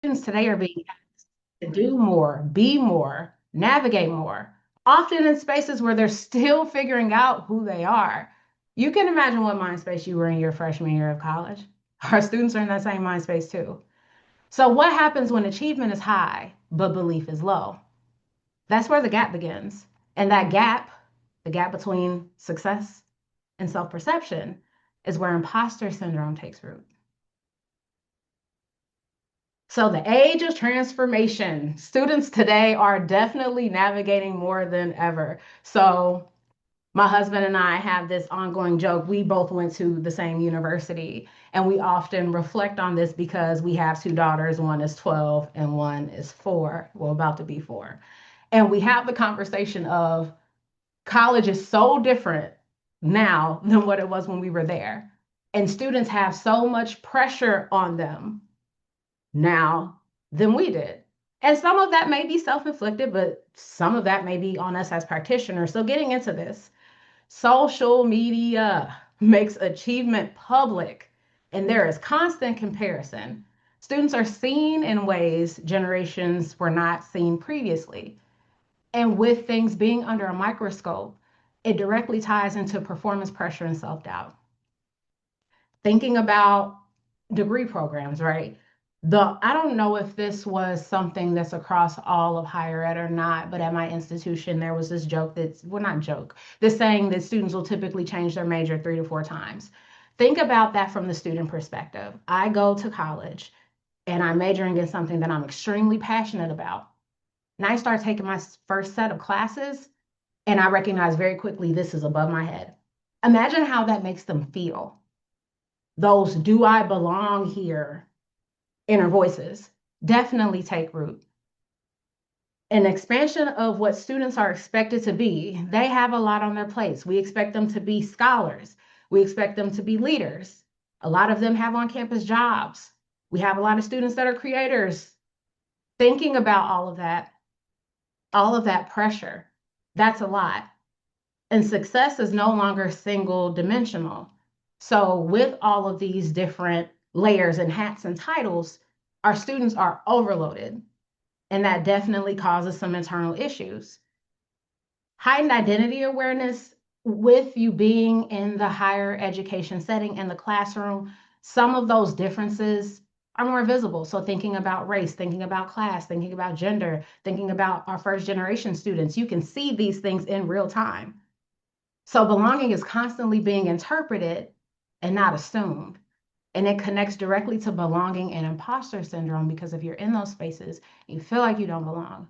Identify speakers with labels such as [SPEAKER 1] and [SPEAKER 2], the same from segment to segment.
[SPEAKER 1] Students today are being asked to do more, be more, navigate more, often in spaces where they're still figuring out who they are. You can imagine what mind space you were in your freshman year of college. Our students are in that same mind space too. So, what happens when achievement is high, but belief is low? That's where the gap begins. And that gap, the gap between success and self perception, is where imposter syndrome takes root. So, the age of transformation, students today are definitely navigating more than ever. So, my husband and I have this ongoing joke. We both went to the same university, and we often reflect on this because we have two daughters. One is 12 and one is 4, well, about to be 4. And we have the conversation of college is so different now than what it was when we were there. And students have so much pressure on them now than we did. And some of that may be self inflicted, but some of that may be on us as practitioners. So, getting into this, social media makes achievement public, and there is constant comparison. Students are seen in ways generations were not seen previously. And with things being under a microscope, it directly ties into performance pressure and self doubt. Thinking about degree programs, right? I don't know if this was something that's across all of higher ed or not, but at my institution there was this joke that's, well, not joke, this saying that students will typically change their major 3 to 4 times. Think about that from the student perspective. I go to college and I'm majoring in something that I'm extremely passionate about. And I start taking my first set of classes and I recognize very quickly this is above my head. Imagine how that makes them feel. Those do I belong here inner voices definitely take root. An expansion of what students are expected to be, they have a lot on their plates. We expect them to be scholars, we expect them to be leaders. A lot of them have on campus jobs. We have a lot of students that are creators. Thinking about all of that pressure, that's a lot. And success is no longer single dimensional. So, with all of these different layers and hats and titles, our students are overloaded. And that definitely causes some internal issues. Heightened identity awareness with you being in the higher education setting in the classroom, some of those differences are more visible. So, thinking about race, thinking about class, thinking about gender, thinking about our first generation students, you can see these things in real time. So belonging is constantly being interpreted and not assumed. And it connects directly to belonging and imposter syndrome because if you're in those spaces, you feel like you don't belong,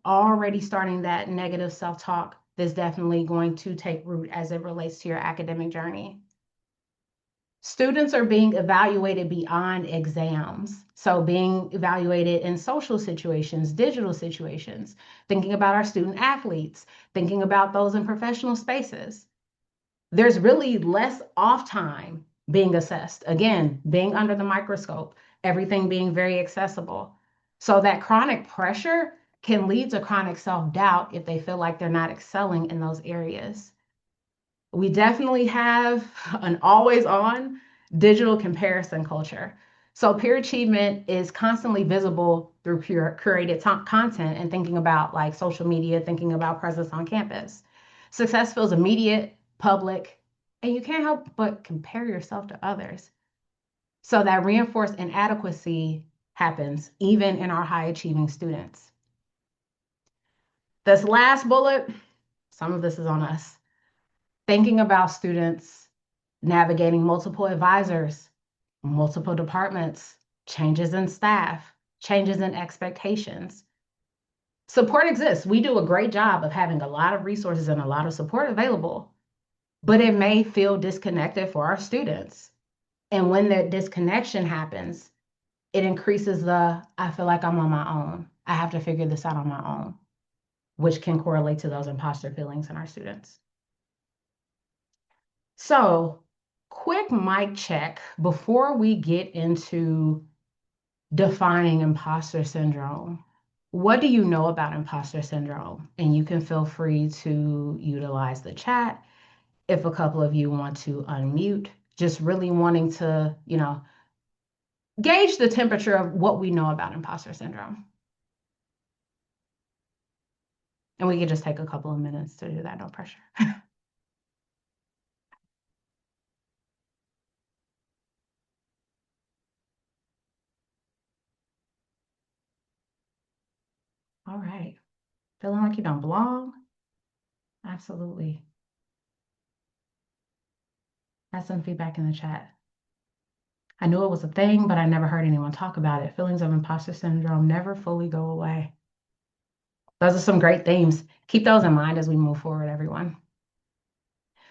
[SPEAKER 1] already starting that negative self talk that's definitely going to take root as it relates to your academic journey. Students are being evaluated beyond exams. So, being evaluated in social situations, digital situations, thinking about our student athletes, thinking about those in professional spaces. There's really less off time being assessed. Again, being under the microscope, everything being very accessible. So that chronic pressure can lead to chronic self doubt if they feel like they're not excelling in those areas. We definitely have an always on digital comparison culture. So peer achievement is constantly visible through pure curated content and thinking about like social media, thinking about presence on campus. Success feels immediate, public, and you can't help but compare yourself to others. So that reinforced inadequacy happens even in our high achieving students. This last bullet, some of this is on us. Thinking about students navigating multiple advisors, multiple departments, changes in staff, changes in expectations. Support exists. We do a great job of having a lot of resources and a lot of support available, but it may feel disconnected for our students. And when that disconnection happens, it increases I feel like I'm on my own. I have to figure this out on my own, which can correlate to those imposter feelings in our students. So, quick mic check before we get into defining imposter syndrome. What do you know about imposter syndrome? And you can feel free to utilize the chat if a couple of you want to unmute. Just really wanting to, gauge the temperature of what we know about imposter syndrome. And we could just take a couple of minutes to do that, no pressure. All right. Feeling like you don't belong? Absolutely. That's some feedback in the chat. I knew it was a thing, but I never heard anyone talk about it. Feelings of imposter syndrome never fully go away. Those are some great themes. Keep those in mind as we move forward, everyone.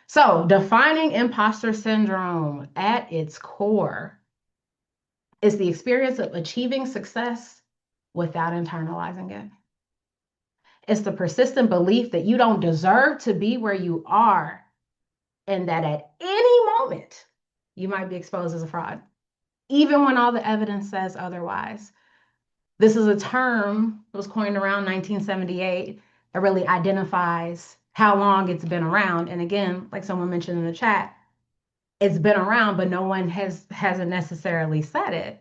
[SPEAKER 1] So, defining imposter syndrome at its core is the experience of achieving success without internalizing it. It's the persistent belief that you don't deserve to be where you are and that at any moment you might be exposed as a fraud, even when all the evidence says otherwise. This is a term that was coined around 1978 that really identifies how long it's been around. And again, like someone mentioned in the chat, it's been around, but no one hasn't necessarily said it.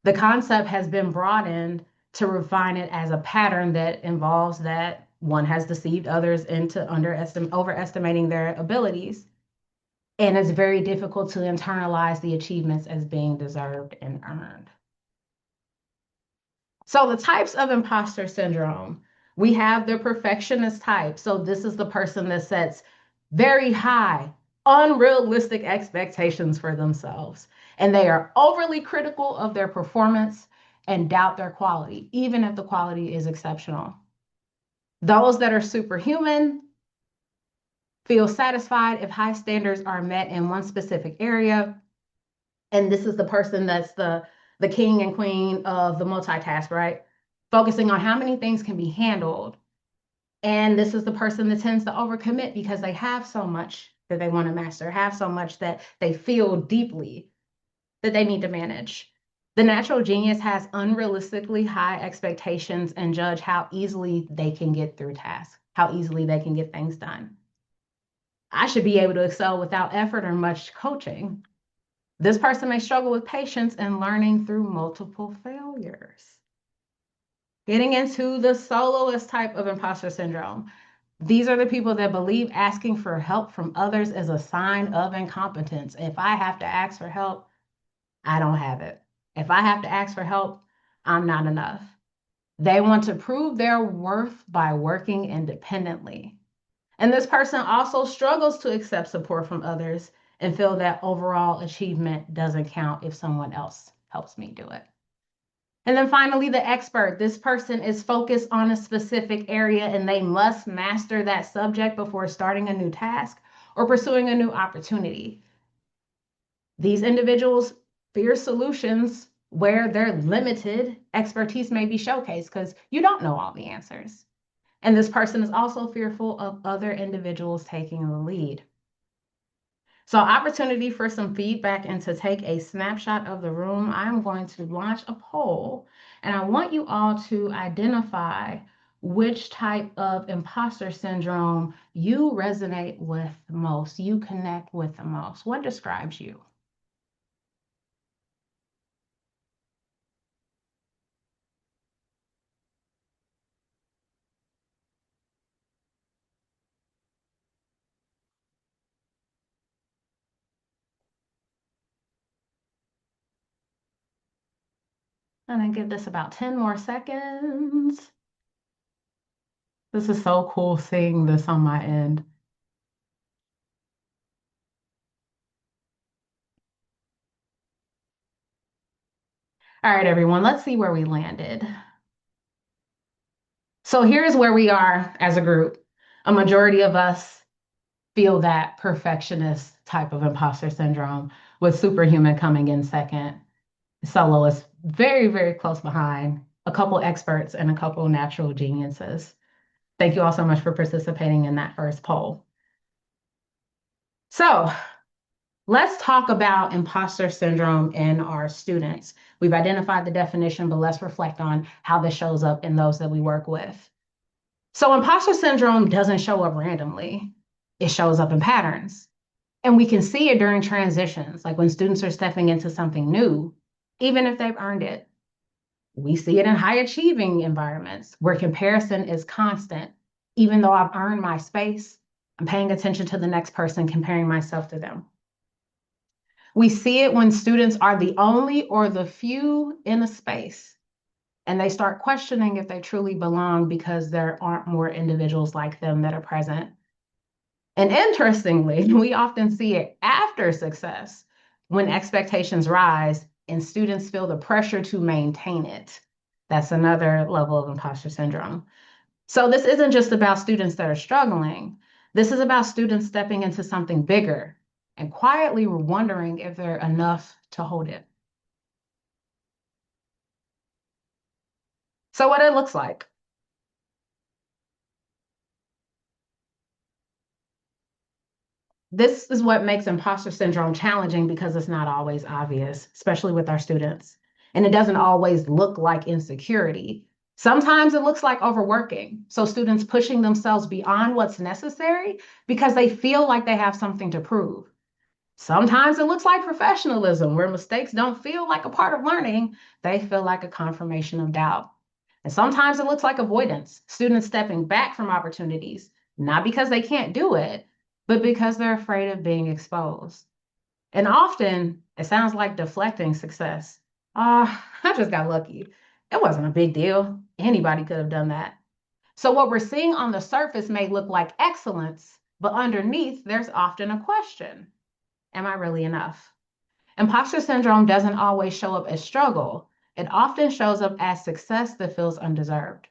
[SPEAKER 1] The concept has been broadened to refine it as a pattern that involves that one has deceived others into overestimating their abilities. And it's very difficult to internalize the achievements as being deserved and earned. So the types of imposter syndrome, we have the perfectionist type. So this is the person that sets very high, unrealistic expectations for themselves. And they are overly critical of their performance and doubt their quality, even if the quality is exceptional. Those that are superhuman feel satisfied if high standards are met in one specific area. And this is the person that's the king and queen of the multitask, right? Focusing on how many things can be handled. And this is the person that tends to overcommit because they have so much that they want to master, have so much that they feel deeply that they need to manage. The natural genius has unrealistically high expectations and judge how easily they can get through tasks, how easily they can get things done. I should be able to excel without effort or much coaching. This person may struggle with patience and learning through multiple failures. Getting into the soloist type of imposter syndrome. These are the people that believe asking for help from others is a sign of incompetence. If I have to ask for help, I don't have it. If I have to ask for help, I'm not enough. They want to prove their worth by working independently. And this person also struggles to accept support from others and feel that overall achievement doesn't count if someone else helps me do it. And then finally, the expert. This person is focused on a specific area and they must master that subject before starting a new task or pursuing a new opportunity. These individuals fear solutions where their limited expertise may be showcased because you don't know all the answers. And this person is also fearful of other individuals taking the lead. So opportunity for some feedback and to take a snapshot of the room. I'm going to launch a poll and I want you all to identify which type of imposter syndrome you resonate with most, you connect with the most. What describes you? And then give this about 10 more seconds. This is so cool seeing this on my end. All right, everyone, let's see where we landed. So here's where we are as a group. A majority of us feel that perfectionist type of imposter syndrome, with superhuman coming in second. Solo is very, very close behind, a couple experts and a couple natural geniuses. Thank you all so much for participating in that first poll. So let's talk about imposter syndrome in our students. We've identified the definition, but let's reflect on how this shows up in those that we work with. So imposter syndrome doesn't show up randomly. It shows up in patterns. And we can see it during transitions, like when students are stepping into something new, even if they've earned it. We see it in high achieving environments where comparison is constant. Even though I've earned my space, I'm paying attention to the next person, comparing myself to them. We see it when students are the only or the few in a space and they start questioning if they truly belong because there aren't more individuals like them that are present. And interestingly, we often see it after success when expectations rise and students feel the pressure to maintain it. That's another level of imposter syndrome. So, this isn't just about students that are struggling. This is about students stepping into something bigger and quietly wondering if they're enough to hold it. So, what it looks like. This is what makes imposter syndrome challenging because it's not always obvious, especially with our students. And it doesn't always look like insecurity. Sometimes it looks like overworking. So students pushing themselves beyond what's necessary because they feel like they have something to prove. Sometimes it looks like professionalism, where mistakes don't feel like a part of learning, they feel like a confirmation of doubt. And sometimes it looks like avoidance, students stepping back from opportunities, not because they can't do it, but because they're afraid of being exposed. And often it sounds like deflecting success. I just got lucky. It wasn't a big deal. Anybody could have done that. So, what we're seeing on the surface may look like excellence, but underneath, there's often a question. Am I really enough? Imposter syndrome doesn't always show up as struggle. It often shows up as success that feels undeserved.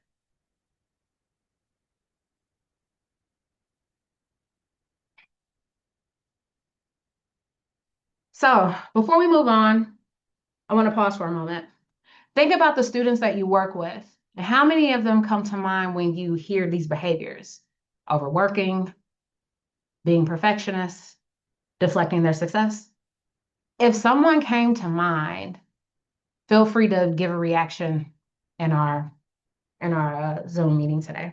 [SPEAKER 1] So, before we move on, I want to pause for a moment. Think about the students that you work with. And how many of them come to mind when you hear these behaviors? Overworking, being perfectionists, deflecting their success? If someone came to mind, feel free to give a reaction in our Zoom meeting today.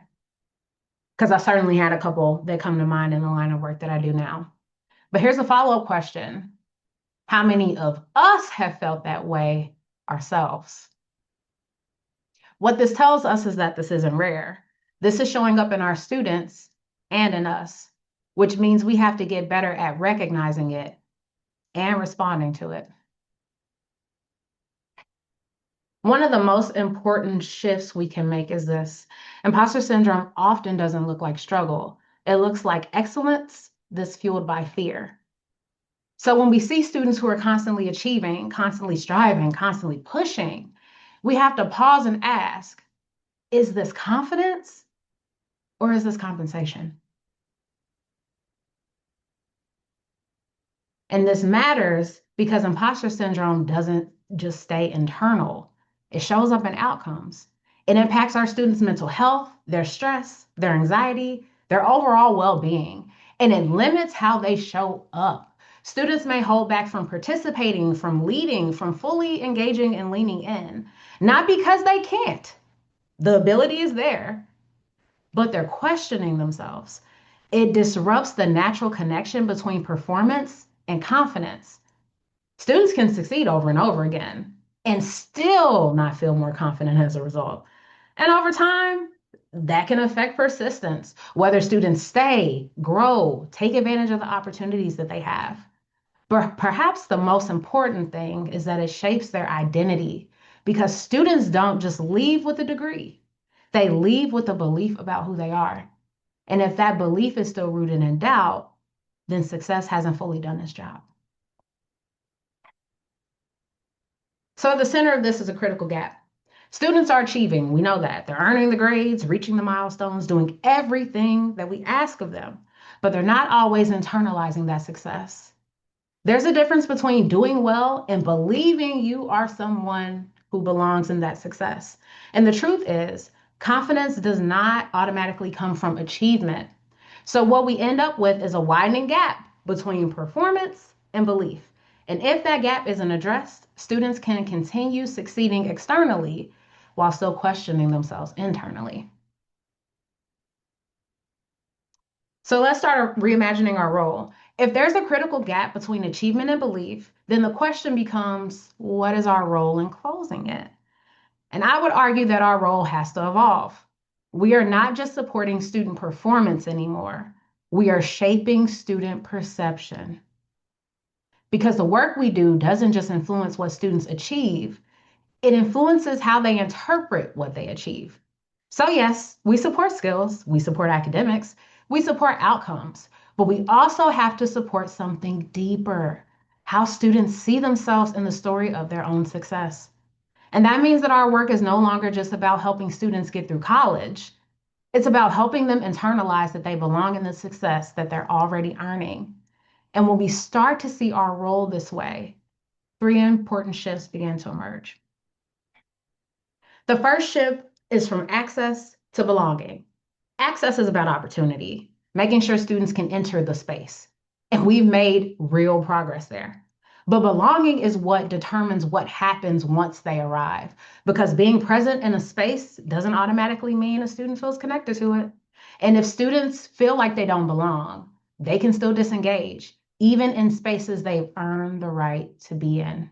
[SPEAKER 1] Because I certainly had a couple that come to mind in the line of work that I do now. But here's a follow-up question. How many of us have felt that way ourselves? What this tells us is that this isn't rare. This is showing up in our students and in us, which means we have to get better at recognizing it and responding to it. One of the most important shifts we can make is this. Imposter syndrome often doesn't look like struggle. It looks like excellence that's fueled by fear. So when we see students who are constantly achieving, constantly striving, constantly pushing, we have to pause and ask, is this confidence or is this compensation? And this matters because imposter syndrome doesn't just stay internal. It shows up in outcomes. It impacts our students' mental health, their stress, their anxiety, their overall well-being, and it limits how they show up. Students may hold back from participating, from leading, from fully engaging and leaning in, not because they can't. The ability is there, but they're questioning themselves. It disrupts the natural connection between performance and confidence. Students can succeed over and over again and still not feel more confident as a result. And over time, that can affect persistence, whether students stay, grow, take advantage of the opportunities that they have. But perhaps the most important thing is that it shapes their identity because students don't just leave with a degree, they leave with a belief about who they are. And if that belief is still rooted in doubt, then success hasn't fully done its job. So at the center of this is a critical gap. Students are achieving, we know that. They're earning the grades, reaching the milestones, doing everything that we ask of them, but they're not always internalizing that success. There's a difference between doing well and believing you are someone who belongs in that success. And the truth is, confidence does not automatically come from achievement. So what we end up with is a widening gap between performance and belief. And if that gap isn't addressed, students can continue succeeding externally while still questioning themselves internally. So let's start reimagining our role. If there's a critical gap between achievement and belief, then the question becomes, what is our role in closing it? And I would argue that our role has to evolve. We are not just supporting student performance anymore. We are shaping student perception. Because the work we do doesn't just influence what students achieve, it influences how they interpret what they achieve. So, yes, we support skills, we support academics, we support outcomes, but we also have to support something deeper, how students see themselves in the story of their own success. And that means that our work is no longer just about helping students get through college. It's about helping them internalize that they belong in the success that they're already earning. And when we start to see our role this way, three important shifts begin to emerge. The first shift is from access to belonging. Access is about opportunity, making sure students can enter the space. And we've made real progress there. But belonging is what determines what happens once they arrive, because being present in a space doesn't automatically mean a student feels connected to it. And if students feel like they don't belong, they can still disengage, even in spaces they've earned the right to be in.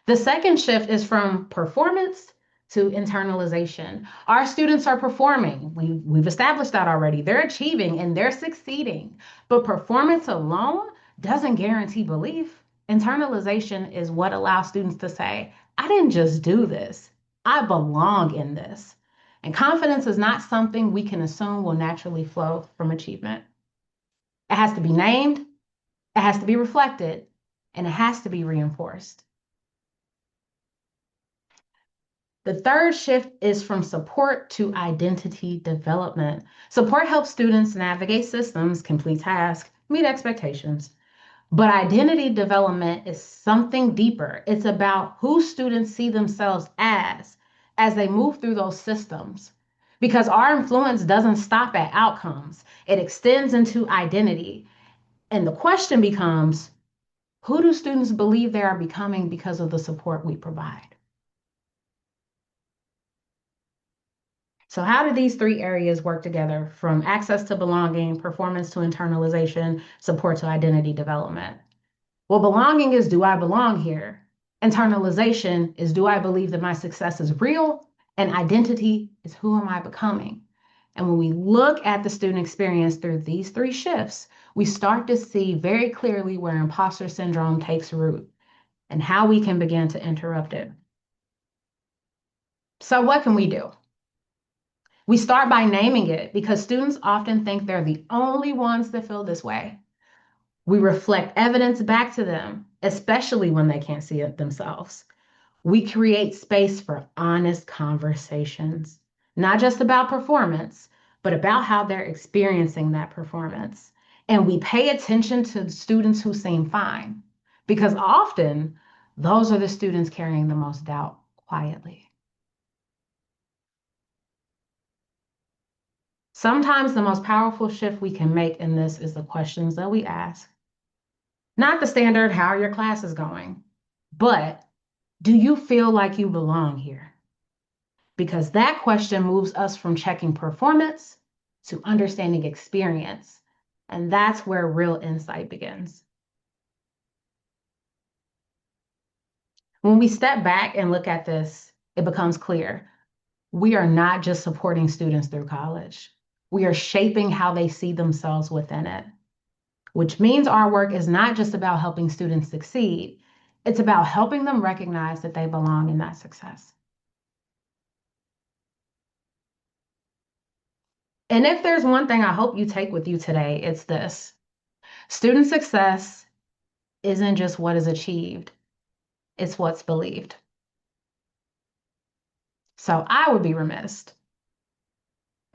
[SPEAKER 1] The second shift is from performance to internalization. Our students are performing. We've established that already. They're achieving and they're succeeding. But performance alone doesn't guarantee belief. Internalization is what allows students to say, I didn't just do this, I belong in this. And confidence is not something we can assume will naturally flow from achievement. It has to be named, it has to be reflected, and it has to be reinforced. The third shift is from support to identity development. Support helps students navigate systems, complete tasks, meet expectations. But identity development is something deeper. It's about who students see themselves as they move through those systems. Because our influence doesn't stop at outcomes, it extends into identity. And the question becomes, who do students believe they are becoming because of the support we provide? So how do these three areas work together, from access to belonging, performance to internalization, support to identity development? Well, belonging is, do I belong here? Internalization is, do I believe that my success is real? And identity is, who am I becoming? And when we look at the student experience through these three shifts, we start to see very clearly where imposter syndrome takes root and how we can begin to interrupt it. So what can we do? We start by naming it, because students often think they're the only ones that feel this way. We reflect evidence back to them, especially when they can't see it themselves. We create space for honest conversations, not just about performance, but about how they're experiencing that performance. And we pay attention to students who seem fine, because often those are the students carrying the most doubt quietly. Sometimes the most powerful shift we can make in this is the questions that we ask. Not the standard, how your class is going, but do you feel like you belong here? Because that question moves us from checking performance to understanding experience. And that's where real insight begins. When we step back and look at this, it becomes clear. We are not just supporting students through college. We are shaping how they see themselves within it, which means our work is not just about helping students succeed. It's about helping them recognize that they belong in that success. And if there's one thing I hope you take with you today, it's this. Student success isn't just what is achieved, it's what's believed. So I would be remiss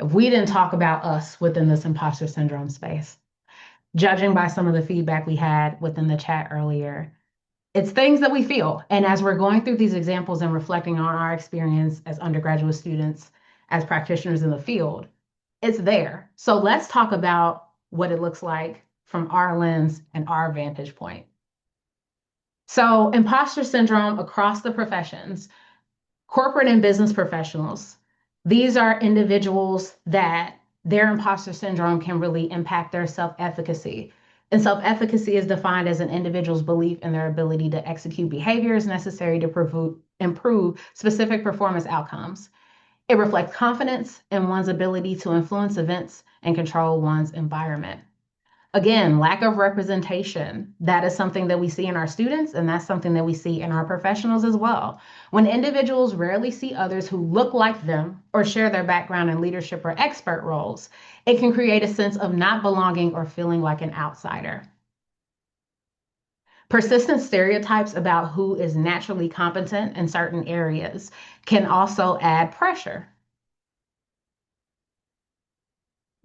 [SPEAKER 1] if we didn't talk about us within this imposter syndrome space. Judging by some of the feedback we had within the chat earlier, it's things that we feel. And as we're going through these examples and reflecting on our experience as undergraduate students, as practitioners in the field, it's there. So let's talk about what it looks like from our lens and our vantage point. So imposter syndrome across the professions, corporate and business professionals, these are individuals that their imposter syndrome can really impact their self-efficacy. And self-efficacy is defined as an individual's belief in their ability to execute behaviors necessary to improve specific performance outcomes. It reflects confidence in one's ability to influence events and control one's environment. Again, lack of representation. That is something that we see in our students, and that's something that we see in our professionals as well. When individuals rarely see others who look like them or share their background in leadership or expert roles, it can create a sense of not belonging or feeling like an outsider. Persistent stereotypes about who is naturally competent in certain areas can also add pressure.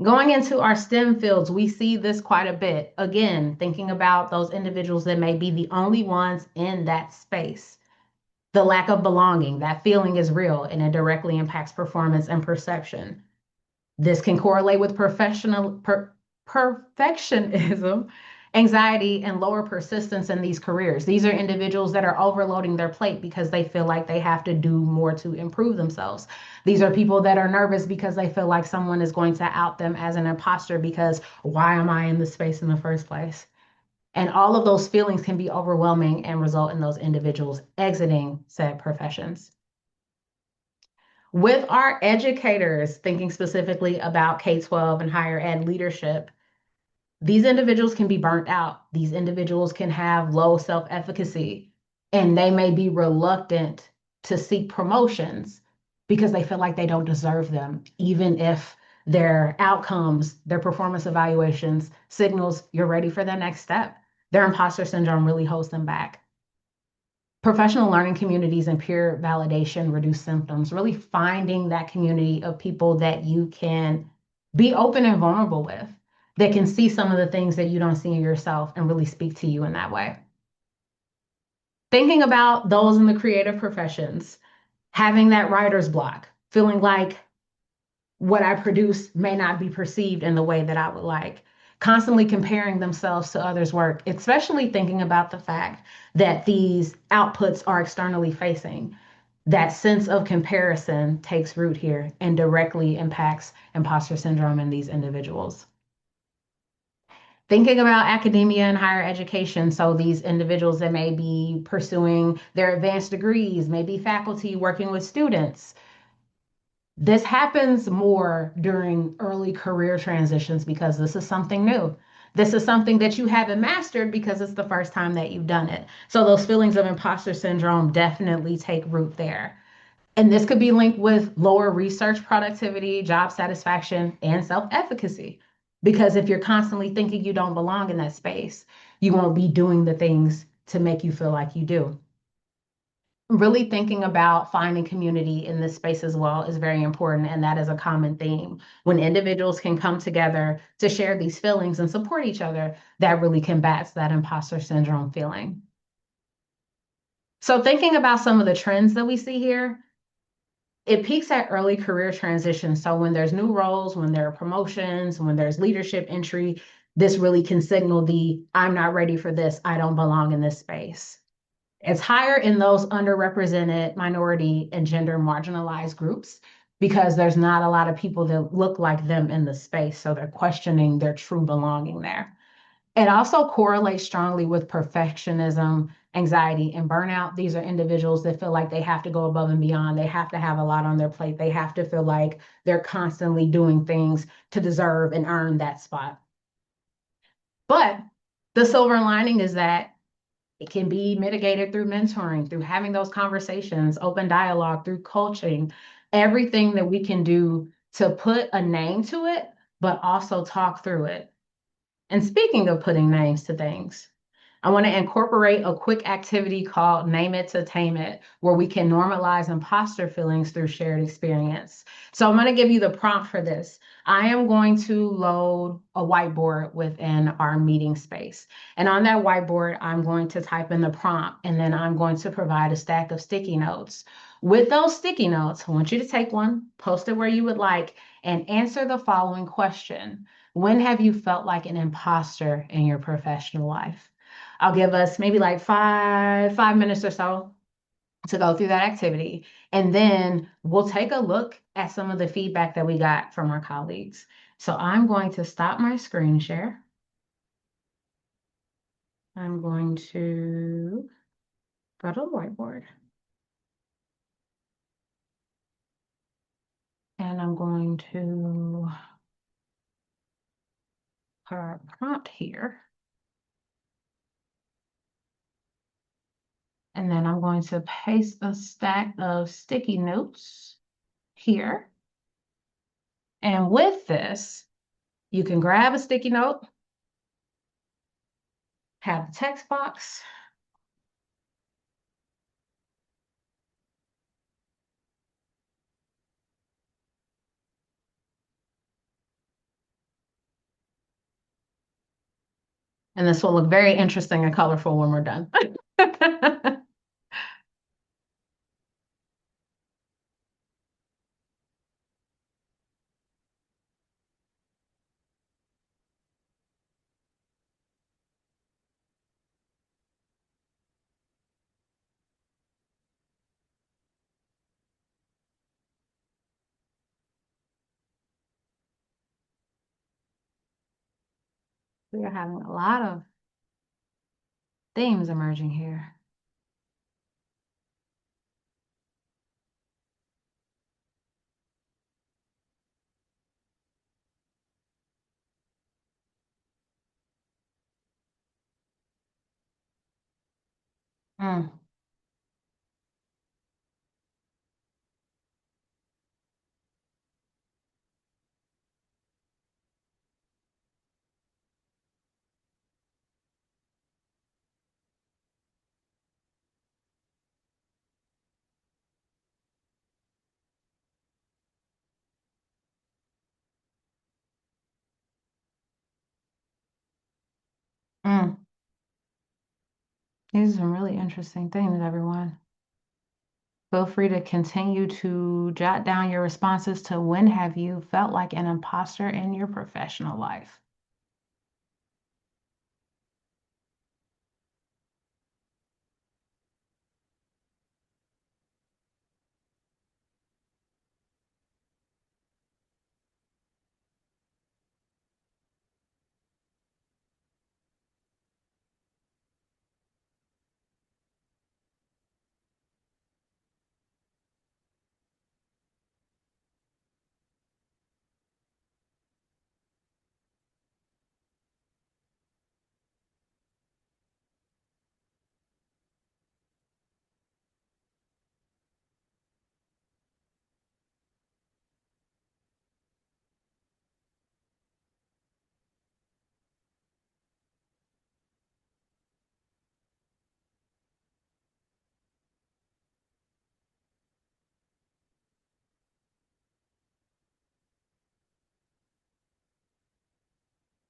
[SPEAKER 1] Going into our STEM fields, we see this quite a bit. Again, thinking about those individuals that may be the only ones in that space. The lack of belonging, that feeling is real and it directly impacts performance and perception. This can correlate with perfectionism, anxiety, and lower persistence in these careers. These are individuals that are overloading their plate because they feel like they have to do more to improve themselves. These are people that are nervous because they feel like someone is going to out them as an imposter because why am I in this space in the first place? And all of those feelings can be overwhelming and result in those individuals exiting said professions. With our educators, thinking specifically about K-12 and higher ed leadership, these individuals can be burnt out. These individuals can have low self-efficacy, and they may be reluctant to seek promotions because they feel like they don't deserve them, even if their outcomes, their performance evaluations signals you're ready for the next step. Their imposter syndrome really holds them back. Professional learning communities and peer validation reduce symptoms, really finding that community of people that you can be open and vulnerable with, that can see some of the things that you don't see in yourself and really speak to you in that way. Thinking about those in the creative professions, having that writer's block, feeling like what I produce may not be perceived in the way that I would like. Constantly comparing themselves to others' work, especially thinking about the fact that these outputs are externally facing. That sense of comparison takes root here and directly impacts imposter syndrome in these individuals. Thinking about academia and higher education, so these individuals that may be pursuing their advanced degrees, maybe faculty working with students, this happens more during early career transitions because this is something new. This is something that you haven't mastered because it's the first time that you've done it. So those feelings of imposter syndrome definitely take root there. And this could be linked with lower research productivity, job satisfaction, and self-efficacy. Because if you're constantly thinking you don't belong in that space, you won't be doing the things to make you feel like you do. Really thinking about finding community in this space as well is very important, and that is a common theme. When individuals can come together to share these feelings and support each other, that really combats that imposter syndrome feeling. So thinking about some of the trends that we see here, it peaks at early career transitions. So when there's new roles, when there are promotions, when there's leadership entry, this really can signal the I'm not ready for this, I don't belong in this space. It's higher in those underrepresented minority and gender marginalized groups because there's not a lot of people that look like them in the space. So they're questioning their true belonging there. It also correlates strongly with perfectionism, anxiety, and burnout. These are individuals that feel like they have to go above and beyond. They have to have a lot on their plate. They have to feel like they're constantly doing things to deserve and earn that spot. But the silver lining is that it can be mitigated through mentoring, through having those conversations, open dialogue, through coaching, everything that we can do to put a name to it, but also talk through it. And speaking of putting names to things, I want to incorporate a quick activity called Name It to Tame It, where we can normalize imposter feelings through shared experience. So I'm going to give you the prompt for this. I am going to load a whiteboard within our meeting space. And on that whiteboard, I'm going to type in the prompt, and then I'm going to provide a stack of sticky notes. With those sticky notes, I want you to take one, post it where you would like, and answer the following question. When have you felt like an imposter in your professional life? I'll give us maybe like five minutes or so to go through that activity. And then we'll take a look at some of the feedback that we got from our colleagues. So I'm going to stop my screen share. I'm going to go to the whiteboard. And I'm going to put our prompt here. And then I'm going to paste a stack of sticky notes here. And with this, you can grab a sticky note, have the text box, and this will look very interesting and colorful when we're done. We are having a lot of themes emerging here. Mm, mm. These are some really interesting things, everyone. Feel free to continue to jot down your responses to when have you felt like an imposter in your professional life.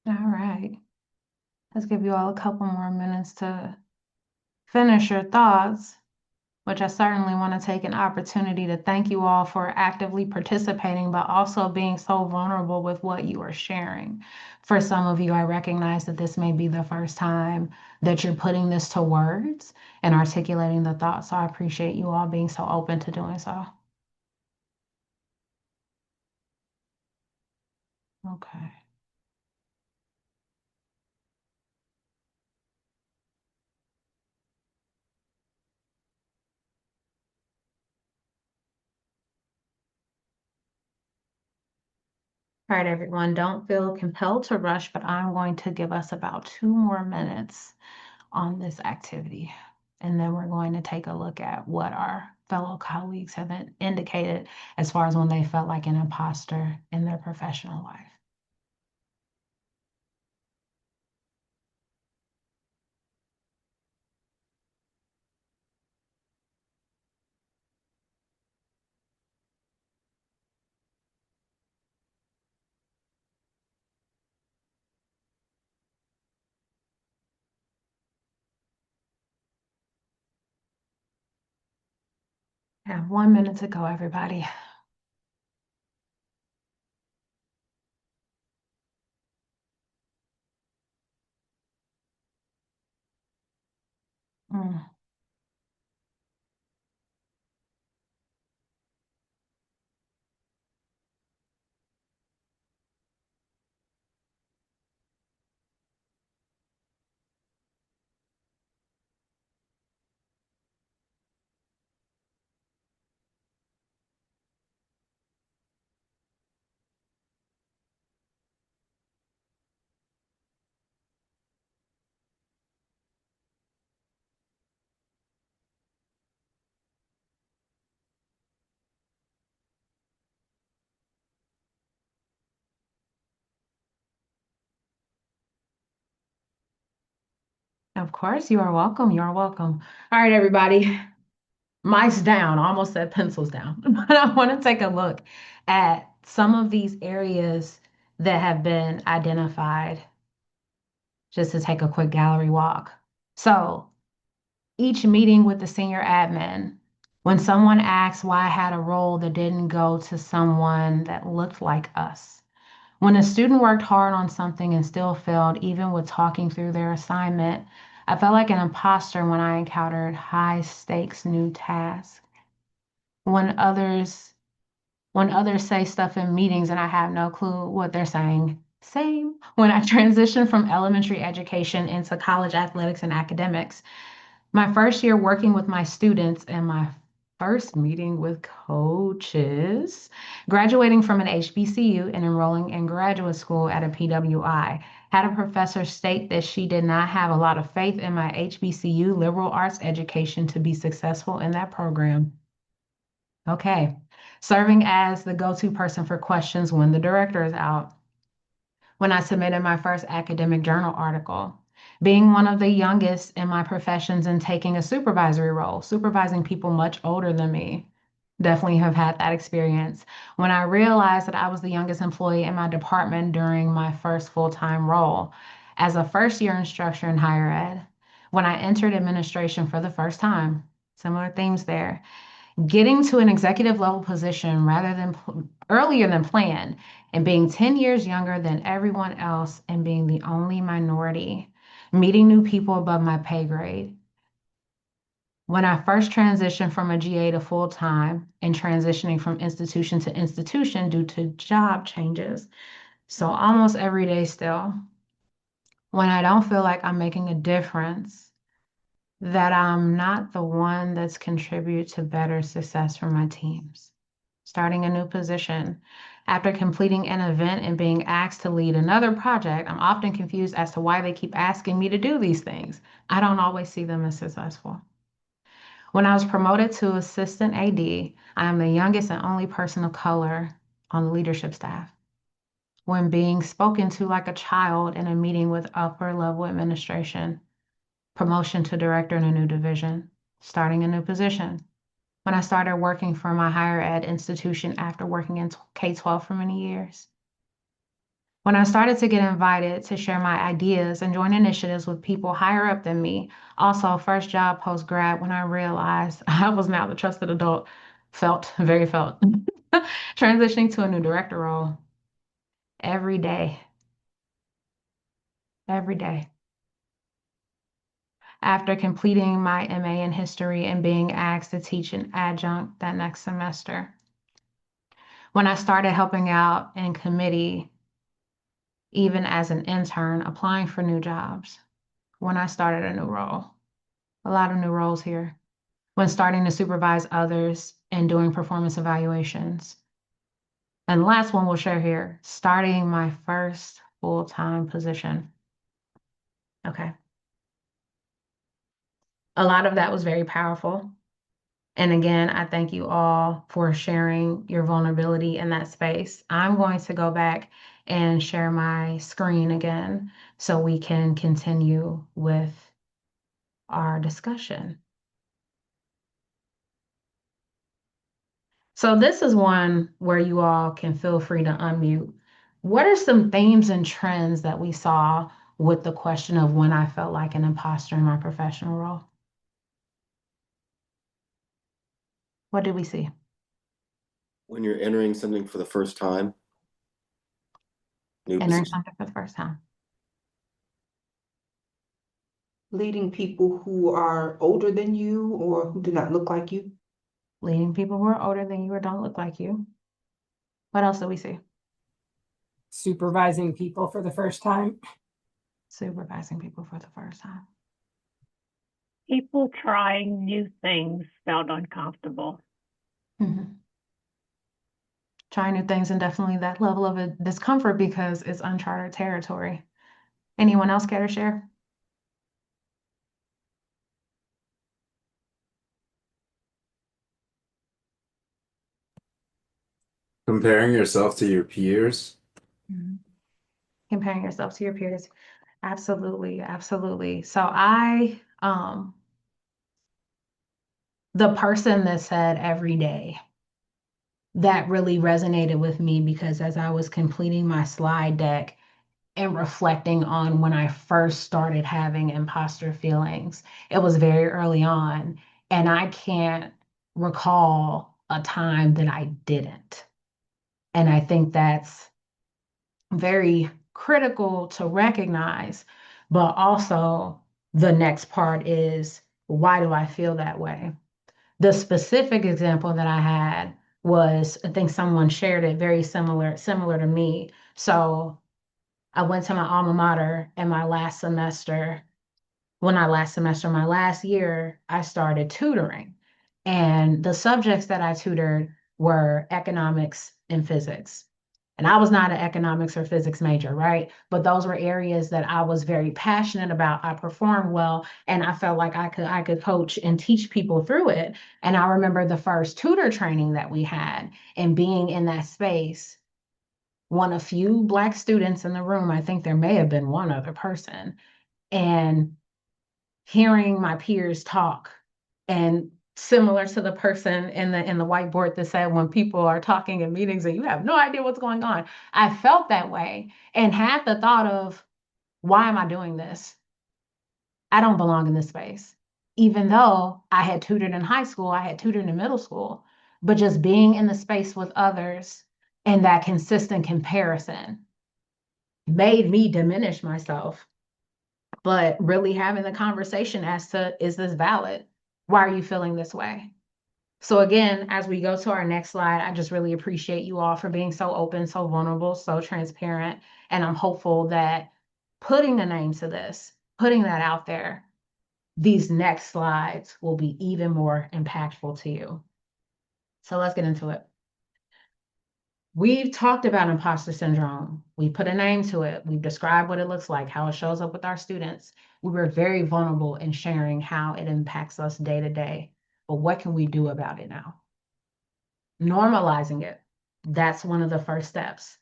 [SPEAKER 1] All right. Let's give you all a couple more minutes to finish your thoughts, which I certainly want to take an opportunity to thank you all for actively participating, but also being so vulnerable with what you are sharing. For some of you, I recognize that this may be the first time that you're putting this to words and articulating the thoughts. So I appreciate you all being so open to doing so. Okay. All right, everyone, don't feel compelled to rush, but I'm going to give us about 2 more minutes on this activity. And then we're going to take a look at what our fellow colleagues have indicated as far as when they felt like an imposter in their professional life. I have 1 minute to go, everybody. Mm. Of course, you are welcome. You are welcome. All right, everybody. Mice down. I almost said pencils down. But I want to take a look at some of these areas that have been identified just to take a quick gallery walk. So, each meeting with the senior admin, when someone asks why I had a role that didn't go to someone that looked like us. When a student worked hard on something and still failed, even with talking through their assignment, I felt like an imposter when I encountered high stakes new tasks. When others when others say stuff in meetings and I have no clue what they're saying. Same. When I transitioned from elementary education into college athletics and academics, my first year working with my students and my first meeting with coaches, graduating from an HBCU and enrolling in graduate school at a PWI, had a professor state that she did not have a lot of faith in my HBCU liberal arts education to be successful in that program. Okay. Serving as the go-to person for questions when the director is out. When I submitted my first academic journal article. Being one of the youngest in my professions and taking a supervisory role, supervising people much older than me. Definitely have had that experience. When I realized that I was the youngest employee in my department during my first full-time role as a first-year instructor in higher ed. When I entered administration for the first time. Similar themes there. Getting to an executive level position earlier than planned, and being 10 years younger than everyone else and being the only minority, meeting new people above my pay grade. When I first transitioned from a GA to full time and transitioning from institution to institution due to job changes. So almost every day still. When I don't feel like I'm making a difference, that I'm not the one that's contribute to better success for my teams. Starting a new position. After completing an event and being asked to lead another project, I'm often confused as to why they keep asking me to do these things. I don't always see them as successful. When I was promoted to assistant AD, I am the youngest and only person of color on the leadership staff. When being spoken to like a child in a meeting with upper level administration, promotion to director in a new division, starting a new position. When I started working for my higher ed institution after working in K-12 for many years. When I started to get invited to share my ideas and join initiatives with people higher up than me. Also, first job post-grad when I realized I was now the trusted adult, very felt. Transitioning to a new director role every day, every day. After completing my MA in history and being asked to teach an adjunct that next semester. When I started helping out in committee, even as an intern, applying for new jobs. When I started a new role, a lot of new roles here. When starting to supervise others and doing performance evaluations. And the last one we'll share here, starting my first full-time position. Okay. A lot of that was very powerful. And again, I thank you all for sharing your vulnerability in that space. I'm going to go back and share my screen again so we can continue with our discussion. So this is one where you all can feel free to unmute. What are some themes and trends that we saw with the question of when I felt like an imposter in my professional role? What did we see?
[SPEAKER 2] When you're entering something for the first time, new
[SPEAKER 1] Entering
[SPEAKER 2] position.
[SPEAKER 1] something for the first time.
[SPEAKER 3] Leading people who are older than you or who do not look like you.
[SPEAKER 1] Leading people who are older than you or don't look like you. What else do we see?
[SPEAKER 4] Supervising people for the first time.
[SPEAKER 1] Supervising people for the first time.
[SPEAKER 5] People trying new things felt uncomfortable.
[SPEAKER 1] Mm-hmm. Trying new things and definitely that level of a discomfort because it's uncharted territory. Anyone else care to share?
[SPEAKER 6] Comparing yourself to your peers.
[SPEAKER 1] Mm-hmm. Comparing yourself to your peers. Absolutely, absolutely. So the person that said every day, that really resonated with me because as I was completing my slide deck and reflecting on when I first started having imposter feelings, it was very early on, and I can't recall a time that I didn't. And I think that's very critical to recognize, but also the next part is, why do I feel that way? The specific example that I had was, I think someone shared it very similar to me. So I went to my alma mater in my last semester. Well, not last semester, my last year, I started tutoring. And the subjects that I tutored were economics and physics. And I was not an economics or physics major, right? But those were areas that I was very passionate about. I performed well, and I felt like I could coach and teach people through it. And I remember the first tutor training that we had, and being in that space, one of few Black students in the room. I think there may have been one other person. And hearing my peers talk, and similar to the person in the whiteboard that said when people are talking in meetings and you have no idea what's going on, I felt that way and had the thought of, why am I doing this? I don't belong in this space. Even though I had tutored in high school, I had tutored in middle school, but just being in the space with others and that consistent comparison made me diminish myself. But really having the conversation as to, is this valid? Why are you feeling this way? So again, as we go to our next slide, I just really appreciate you all for being so open, so vulnerable, so transparent. And I'm hopeful that putting a name to this, putting that out there, these next slides will be even more impactful to you. So let's get into it. We've talked about imposter syndrome. We put a name to it. We've described what it looks like, how it shows up with our students. We were very vulnerable in sharing how it impacts us day to day. But what can we do about it now? Normalizing it. That's one of the first steps.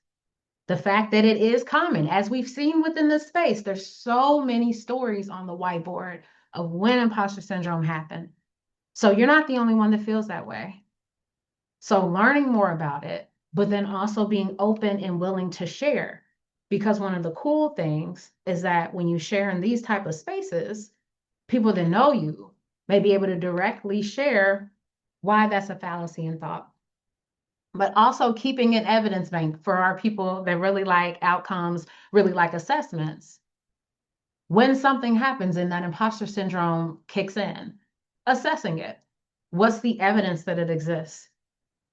[SPEAKER 1] The fact that it is common, as we've seen within this space, there's so many stories on the whiteboard of when imposter syndrome happened. So you're not the only one that feels that way. So learning more about it, but then also being open and willing to share. Because one of the cool things is that when you share in these type of spaces, people that know you may be able to directly share why that's a fallacy in thought. But also keeping an evidence bank for our people that really like outcomes, really like assessments. When something happens and that imposter syndrome kicks in, assessing it. What's the evidence that it exists?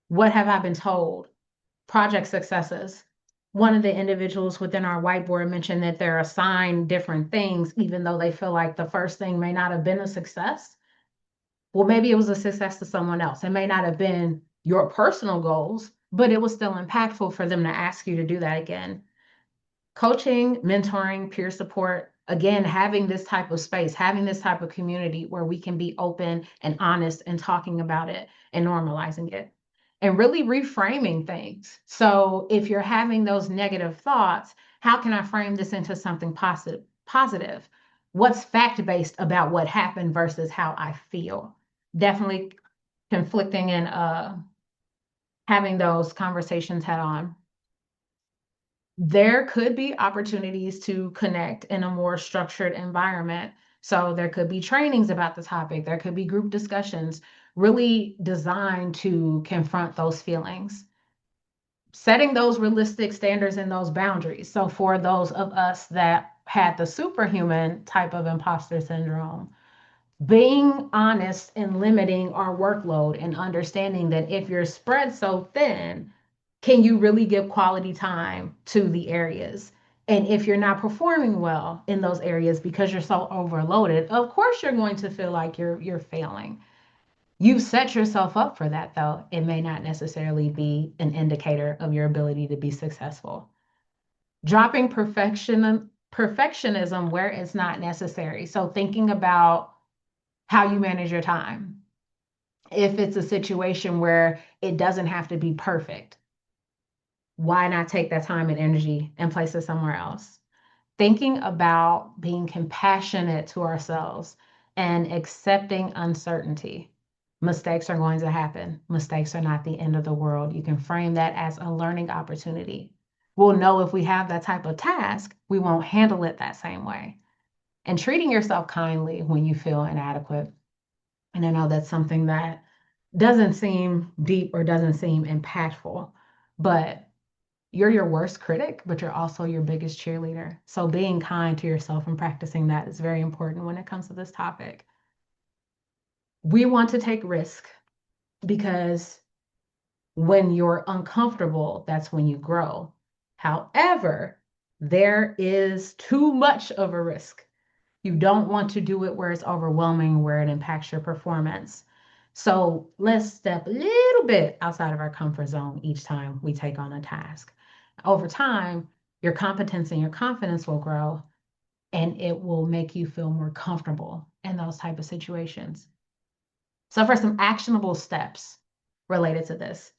[SPEAKER 1] What have I been told? Project successes. One of the individuals within our whiteboard mentioned that they're assigned different things, even though they feel like the first thing may not have been a success. Well, maybe it was a success to someone else. It may not have been your personal goals, but it was still impactful for them to ask you to do that again. Coaching, mentoring, peer support, again, having this type of space, having this type of community where we can be open and honest and talking about it and normalizing it and really reframing things. So if you're having those negative thoughts, how can I frame this into something positive? What's fact-based about what happened versus how I feel? Definitely conflicting and having those conversations head on. There could be opportunities to connect in a more structured environment. So there could be trainings about the topic. There could be group discussions really designed to confront those feelings. Setting those realistic standards and those boundaries. So for those of us that had the superhuman type of imposter syndrome, being honest and limiting our workload and understanding that if you're spread so thin, can you really give quality time to the areas? And if you're not performing well in those areas because you're so overloaded, of course you're going to feel like you're failing. You've set yourself up for that, though. It may not necessarily be an indicator of your ability to be successful. Dropping perfectionism where it's not necessary. So thinking about how you manage your time. If it's a situation where it doesn't have to be perfect, why not take that time and energy and place it somewhere else? Thinking about being compassionate to ourselves and accepting uncertainty. Mistakes are going to happen. Mistakes are not the end of the world. You can frame that as a learning opportunity. We'll know if we have that type of task, we won't handle it that same way. And treating yourself kindly when you feel inadequate. And I know that's something that doesn't seem deep or doesn't seem impactful, but you're your worst critic, but you're also your biggest cheerleader. So being kind to yourself and practicing that is very important when it comes to this topic. We want to take risk because when you're uncomfortable, that's when you grow. However, there is too much of a risk. You don't want to do it where it's overwhelming, where it impacts your performance. So let's step a little bit outside of our comfort zone each time we take on a task. Over time, your competence and your confidence will grow, and it will make you feel more comfortable in those type of situations. So for some actionable steps related to this,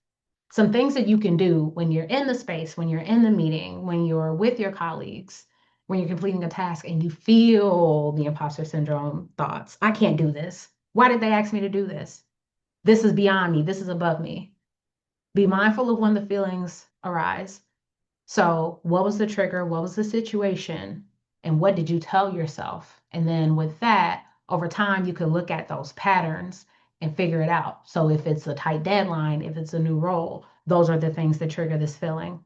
[SPEAKER 1] some things that you can do when you're in the space, when you're in the meeting, when you're with your colleagues, when you're completing a task and you feel the imposter syndrome thoughts. I can't do this. Why did they ask me to do this? This is beyond me. This is above me. Be mindful of when the feelings arise. So, what was the trigger? What was the situation? And what did you tell yourself? And then with that, over time, you can look at those patterns and figure it out. So, if it's a tight deadline, if it's a new role, those are the things that trigger this feeling.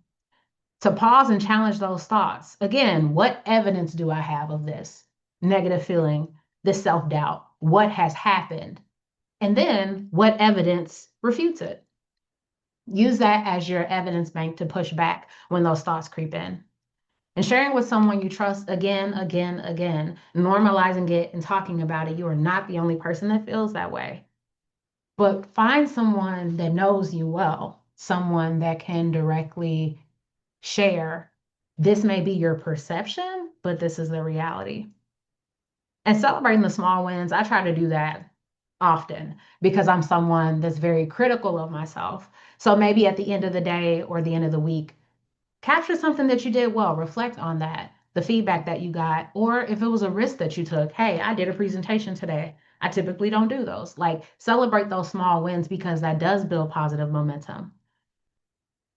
[SPEAKER 1] To pause and challenge those thoughts. Again, what evidence do I have of this negative feeling, this self doubt? What has happened? And then what evidence refutes it? Use that as your evidence bank to push back when those thoughts creep in. And sharing with someone you trust again, normalizing it and talking about it. You are not the only person that feels that way. But find someone that knows you well, someone that can directly share. This may be your perception, but this is the reality. And celebrating the small wins, I try to do that often because I'm someone that's very critical of myself. So maybe at the end of the day or the end of the week, capture something that you did well, reflect on that, the feedback that you got, or if it was a risk that you took. Hey, I did a presentation today. I typically don't do those. Like celebrate those small wins because that does build positive momentum.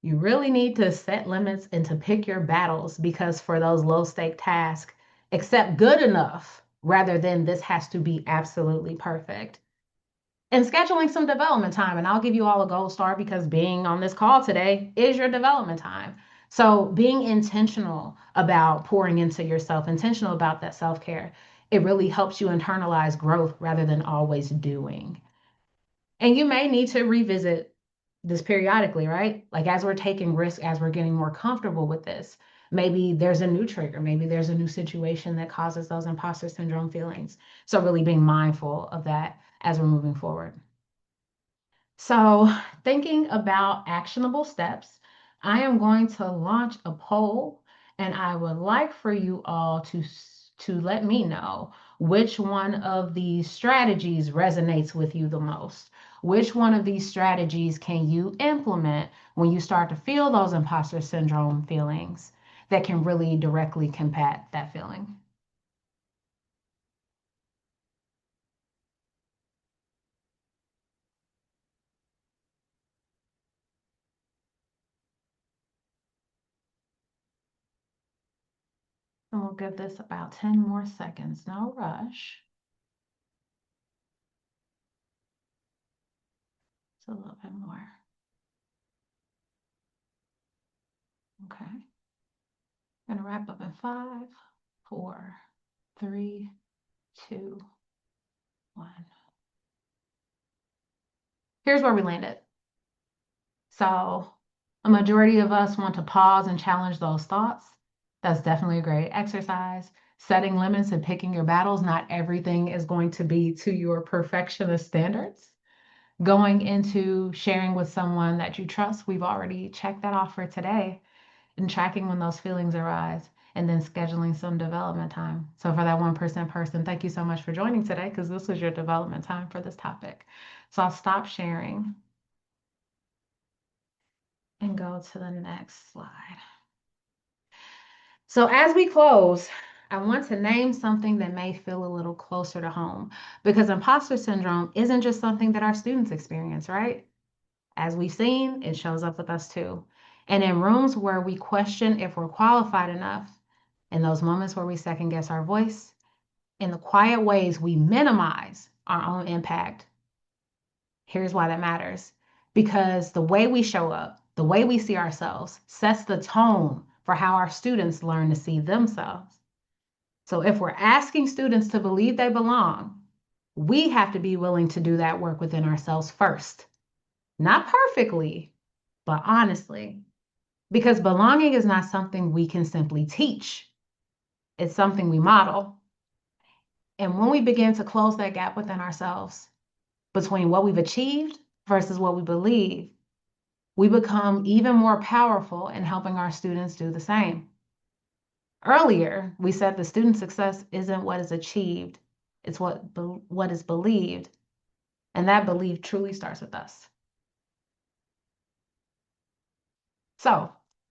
[SPEAKER 1] You really need to set limits and to pick your battles because for those low stake tasks, accept good enough rather than this has to be absolutely perfect. And scheduling some development time. And I'll give you all a gold star because being on this call today is your development time. So being intentional about pouring into yourself, intentional about that self-care, it really helps you internalize growth rather than always doing. And you may need to revisit this periodically, right? Like as we're taking risks, as we're getting more comfortable with this, maybe there's a new trigger, maybe there's a new situation that causes those imposter syndrome feelings. So really being mindful of that as we're moving forward. So thinking about actionable steps, I am going to launch a poll and I would like for you all to let me know which one of these strategies resonates with you the most. Which one of these strategies can you implement when you start to feel those imposter syndrome feelings that can really directly combat that feeling? And we'll give this about 10 more seconds, no rush. It's a little bit more. Okay. I'm going to wrap up in 5, 4, 3, 2, 1. Here's where we landed. So a majority of us want to pause and challenge those thoughts. That's definitely a great exercise. Setting limits and picking your battles. Not everything is going to be to your perfectionist standards. Going into sharing with someone that you trust. We've already checked that off for today. And tracking when those feelings arise. And then scheduling some development time. So for that 1% person, thank you so much for joining today because this was your development time for this topic. So I'll stop sharing and go to the next slide. So as we close, I want to name something that may feel a little closer to home because imposter syndrome isn't just something that our students experience, right? As we've seen, it shows up with us too. And in rooms where we question if we're qualified enough, in those moments where we second guess our voice, in the quiet ways we minimize our own impact, here's why that matters. Because the way we show up, the way we see ourselves, sets the tone for how our students learn to see themselves. So if we're asking students to believe they belong, we have to be willing to do that work within ourselves first. Not perfectly, but honestly. Because belonging is not something we can simply teach, it's something we model. And when we begin to close that gap within ourselves between what we've achieved versus what we believe, we become even more powerful in helping our students do the same. Earlier, we said the student success isn't what is achieved, it's what is believed. And that belief truly starts with us. So,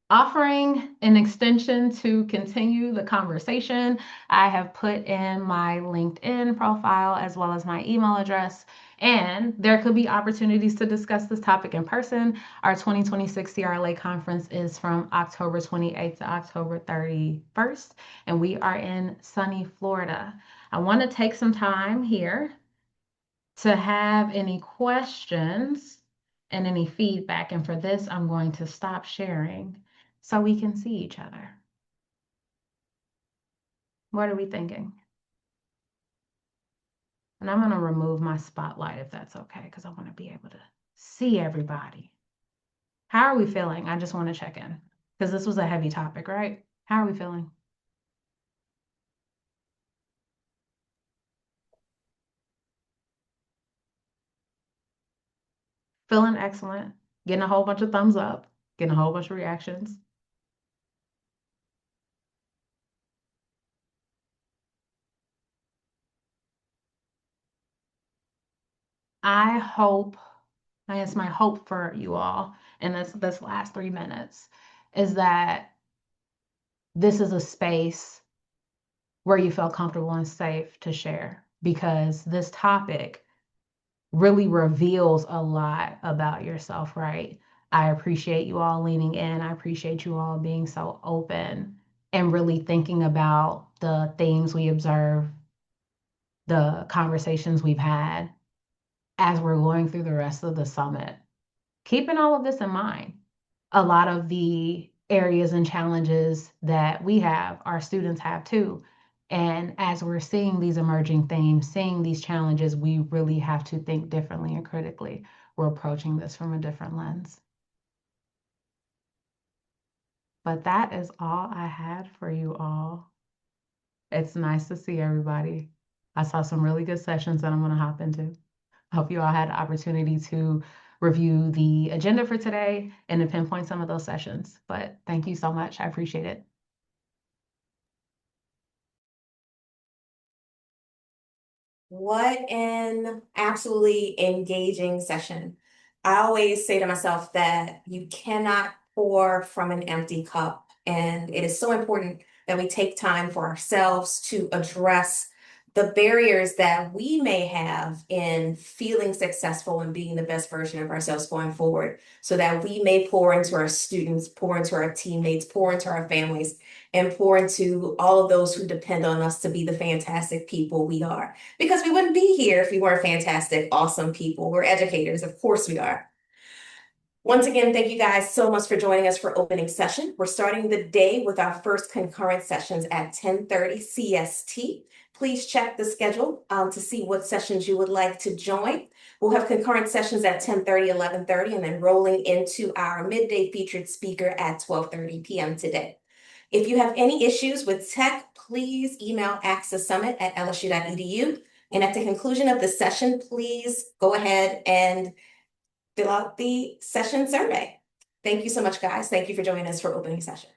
[SPEAKER 1] offering an extension to continue the conversation, I have put in my LinkedIn profile as well as my email address. And there could be opportunities to discuss this topic in person. Our 2026 CRLA conference is from October 28th to October 31st, and we are in sunny Florida. I want to take some time here to have any questions and any feedback. And for this, I'm going to stop sharing so we can see each other. What are we thinking? And I'm going to remove my spotlight if that's okay, because I want to be able to see everybody. How are we feeling? I just want to check in because this was a heavy topic, right? How are we feeling? Feeling excellent. Getting a whole bunch of thumbs up, getting a whole bunch of reactions. I hope, I guess my hope for you all in this last 3 minutes is that this is a space where you feel comfortable and safe to share because this topic really reveals a lot about yourself, right? I appreciate you all leaning in. I appreciate you all being so open and really thinking about the themes we observe, the conversations we've had as we're going through the rest of the summit. Keeping all of this in mind, a lot of the areas and challenges that we have, our students have too. And as we're seeing these emerging themes, seeing these challenges, we really have to think differently and critically. We're approaching this from a different lens. But that is all I had for you all. It's nice to see everybody. I saw some really good sessions that I'm going to hop into. I hope you all had the opportunity to review the agenda for today and to pinpoint some of those sessions. But thank you so much. I appreciate it.
[SPEAKER 4] What an absolutely engaging session. I always say to myself that you cannot pour from an empty cup. And it is so important that we take time for ourselves to address the barriers that we may have in feeling successful and being the best version of ourselves going forward, so that we may pour into our students, pour into our teammates, pour into our families, and pour into all of those who depend on us to be the fantastic people we are. Because we wouldn't be here if we weren't fantastic, awesome people. We're educators, of course we are. Once again, thank you guys so much for joining us for opening session. We're starting the day with our first concurrent sessions at 10:30 CST. Please check the schedule to see what sessions you would like to join. We'll have concurrent sessions at 10:30, 11:30, and then rolling into our midday featured speaker at 12:30 p.m. today. If you have any issues with tech, please email accesssummit@lsu.edu. And at the conclusion of the session, please go ahead and fill out the session survey. Thank you so much, guys. Thank you for joining us for opening session.